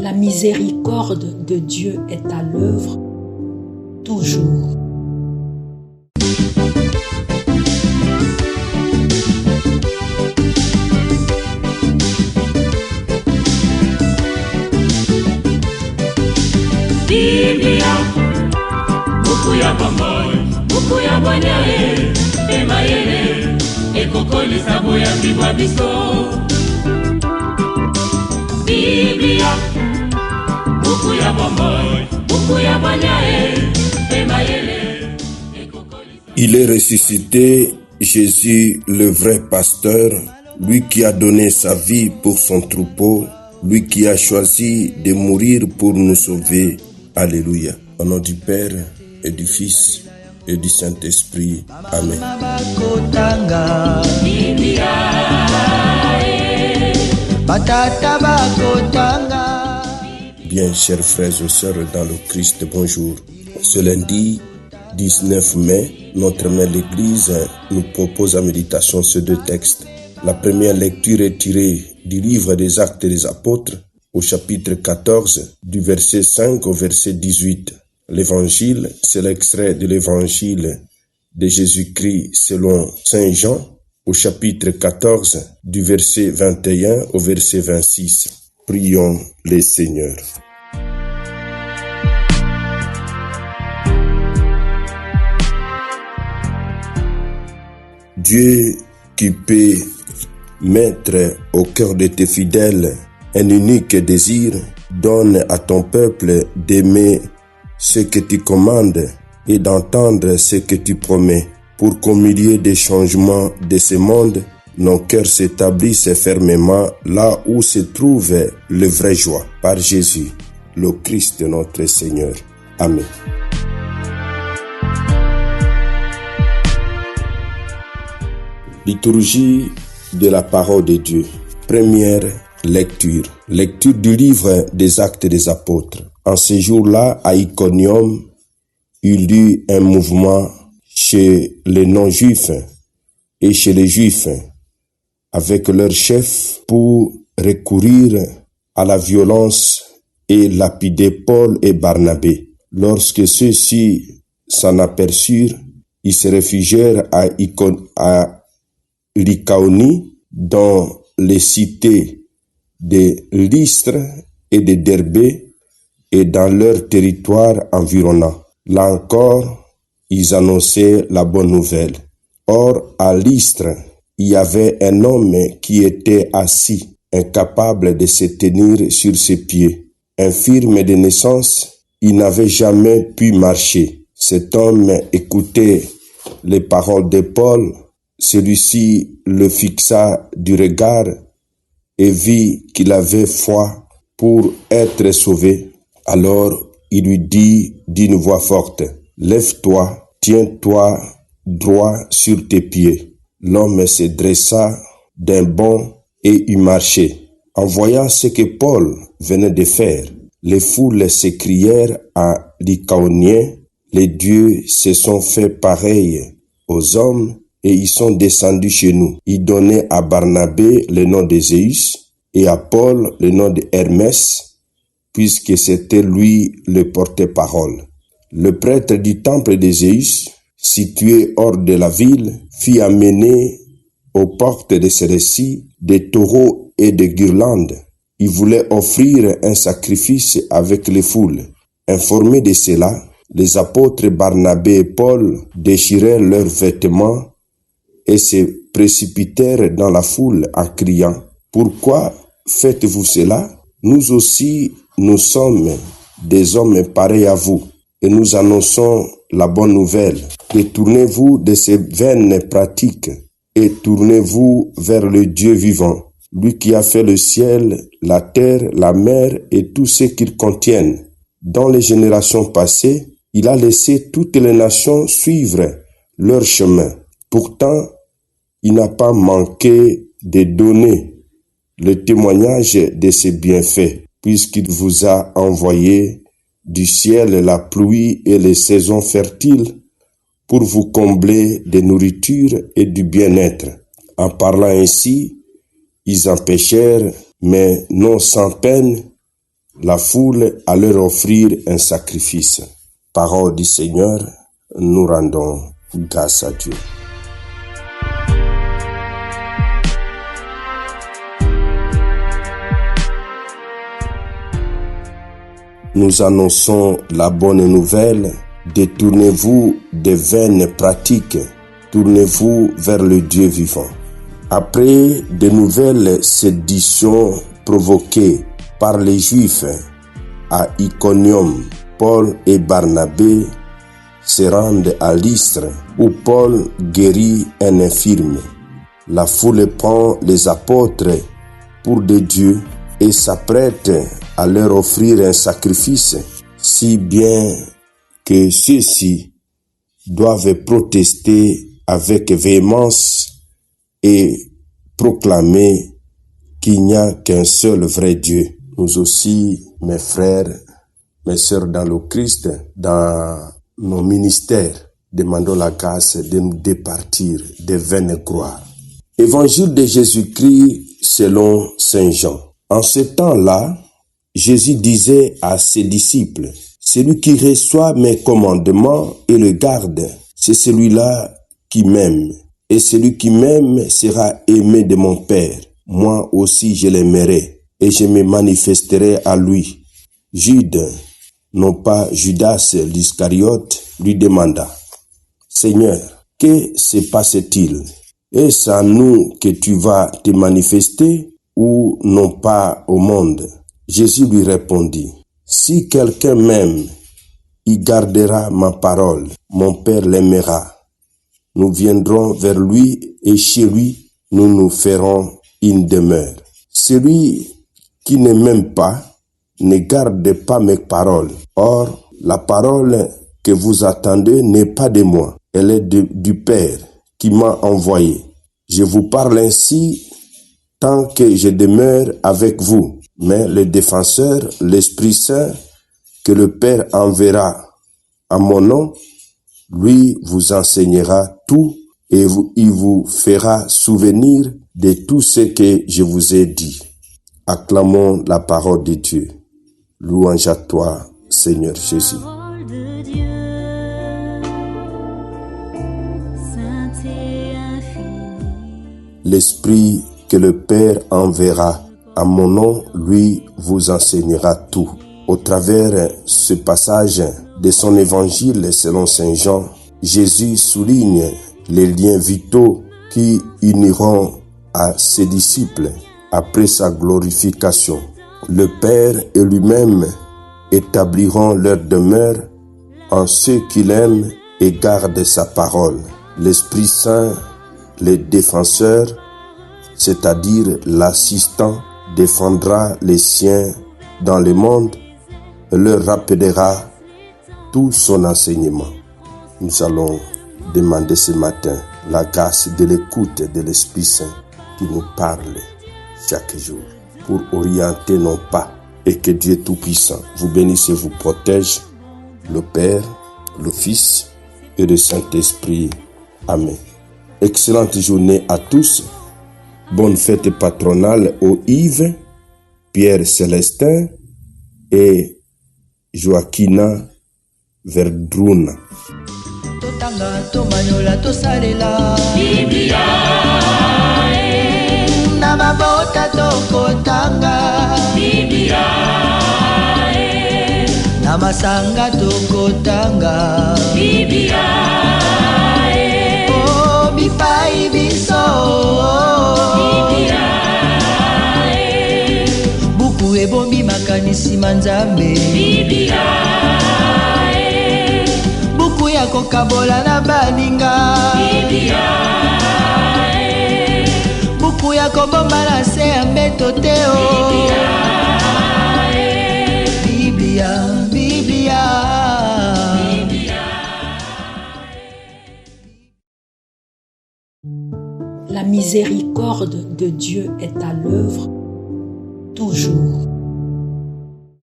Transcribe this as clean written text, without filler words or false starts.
La miséricorde de Dieu est à l'œuvre toujours. Biblia, buku ya bomoi, buku ya banyae, emayele, ekokoli sabo ya bibwa biso. Biblia, buku ya bomoi, buku ya banyae, emayele, ekokoli sabo. Il est ressuscité, Jésus, le vrai pasteur, lui qui a donné sa vie pour son troupeau, lui qui a choisi de mourir pour nous sauver. Alléluia. Au nom du Père et du Fils et du Saint-Esprit. Amen. Bien, chers frères et sœurs dans le Christ, bonjour. Ce lundi 19 mai, notre mère l'Église nous propose en méditation ces deux textes. La première lecture est tirée du livre des Actes des Apôtres, au chapitre 14, du verset 5 au verset 18. L'évangile, c'est l'extrait de l'évangile de Jésus-Christ selon Saint Jean, au chapitre 14, du verset 21 au verset 26. Prions le Seigneur. Dieu qui peut mettre au cœur de tes fidèles un unique désir, donne à ton peuple d'aimer ce que tu commandes et d'entendre ce que tu promets, pour qu'au milieu des changements de ce monde, nos cœurs s'établissent fermement là où se trouve le vrai joie, par Jésus, le Christ notre Seigneur. Amen. Liturgie de la parole de Dieu. Première lecture. Lecture du livre des Actes des Apôtres. En ce jour-là, à Iconium, il y eut un mouvement chez les non-juifs et chez les juifs, avec leurs chefs pour recourir à la violence et lapider Paul et Barnabé. Lorsque ceux-ci s'en aperçurent, ils se réfugièrent à Lycaonie, dans les cités de Lystre et de Derbé et dans leur territoire environnant. Là encore, ils annonçaient la bonne nouvelle. Or, à Lystre, il y avait un homme qui était assis, incapable de se tenir sur ses pieds. Infirme de naissance, il n'avait jamais pu marcher. Cet homme écoutait les paroles de Paul. Celui-ci le fixa du regard et vit qu'il avait foi pour être sauvé. Alors il lui dit d'une voix forte, « Lève-toi, tiens-toi droit sur tes pieds. » L'homme se dressa d'un bond et y marchait. En voyant ce que Paul venait de faire, les foules s'écrièrent à l'Icaonien, « Les dieux se sont fait pareil aux hommes, et ils sont descendus chez nous. » Ils donnaient à Barnabé le nom de Zéus et à Paul le nom de Hermès, puisque c'était lui le porte-parole. Le prêtre du temple de Zéus, situé hors de la ville, fit amener aux portes de celle-ci des taureaux et des guirlandes. Il voulait offrir un sacrifice avec les foules. Informés de cela, les apôtres Barnabé et Paul déchirèrent leurs vêtements et se précipitèrent dans la foule en criant, « Pourquoi faites-vous cela? Nous aussi, nous sommes des hommes pareils à vous, et nous annonçons la bonne nouvelle. Détournez-vous de ces vaines pratiques, et tournez-vous vers le Dieu vivant, lui qui a fait le ciel, la terre, la mer et tout ce qu'ils contiennent. Dans les générations passées, il a laissé toutes les nations suivre leur chemin. Pourtant, il n'a pas manqué de donner le témoignage de ses bienfaits, puisqu'il vous a envoyé du ciel la pluie et les saisons fertiles pour vous combler de nourriture et du bien-être. En parlant ainsi, ils empêchèrent, mais non sans peine, la foule à leur offrir un sacrifice. Parole du Seigneur, nous rendons grâce à Dieu. Nous annonçons la bonne nouvelle. Détournez-vous des vaines pratiques. Tournez-vous vers le Dieu vivant. Après de nouvelles séditions provoquées par les Juifs à Iconium, Paul et Barnabé se rendent à Lystre où Paul guérit un infirme. La foule prend les apôtres pour des dieux et s'apprête à leur offrir un sacrifice, si bien que ceux-ci doivent protester avec véhémence et proclamer qu'il n'y a qu'un seul vrai Dieu. Nous aussi, mes frères, mes sœurs dans le Christ, dans nos ministères, demandons la grâce de nous départir des vaines gloires. Évangile de Jésus-Christ selon Saint Jean. En ce temps-là, Jésus disait à ses disciples, « Celui qui reçoit mes commandements et le garde, c'est celui-là qui m'aime. Et celui qui m'aime sera aimé de mon Père. Moi aussi je l'aimerai, et je me manifesterai à lui. » Jude, non pas Judas l'Iscariote, lui demanda, « Seigneur, que se passe-t-il? Est-ce à nous que tu vas te manifester ou non pas au monde? » Jésus lui répondit, « Si quelqu'un m'aime, il gardera ma parole. Mon Père l'aimera. Nous viendrons vers lui et chez lui, nous nous ferons une demeure. Celui qui ne m'aime pas ne garde pas mes paroles. Or, la parole que vous attendez n'est pas de moi. Elle est du Père qui m'a envoyé. Je vous parle ainsi tant que je demeure avec vous. Mais le défenseur, l'Esprit Saint, que le Père enverra à mon nom, lui vous enseignera tout et il vous fera souvenir de tout ce que je vous ai dit. Acclamons la parole de Dieu. Louange à toi, Seigneur Jésus. L'Esprit que le Père enverra à mon nom, lui vous enseignera tout. Au travers ce passage de son évangile selon Saint Jean, Jésus souligne les liens vitaux qui uniront à ses disciples après sa glorification. Le Père et lui-même établiront leur demeure en ceux qui l'aiment et gardent sa parole. L'Esprit Saint, le défenseur, c'est-à-dire l'assistant, défendra les siens dans le monde et leur rappellera tout son enseignement. Nous allons demander ce matin la grâce de l'écoute de l'Esprit Saint qui nous parle chaque jour pour orienter nos pas et que Dieu Tout-Puissant vous bénisse et vous protège, le Père, le Fils et le Saint-Esprit. Amen. Excellente journée à tous. Bonne fête patronale aux Yves, Pierre Célestin et Joaquina Verdruna. Totanga tomanyola tosalela Biblia na mabota tokotanga Biblia na masanga tokotanga Biblia oh bipai biso Biblia buku ebombi makanisi manzambe Biblia buku ya kokabola na baninga Biblia buku ya kobomba na se ya mbeto te o Biblia, Biblia. La miséricorde de Dieu est à l'œuvre toujours.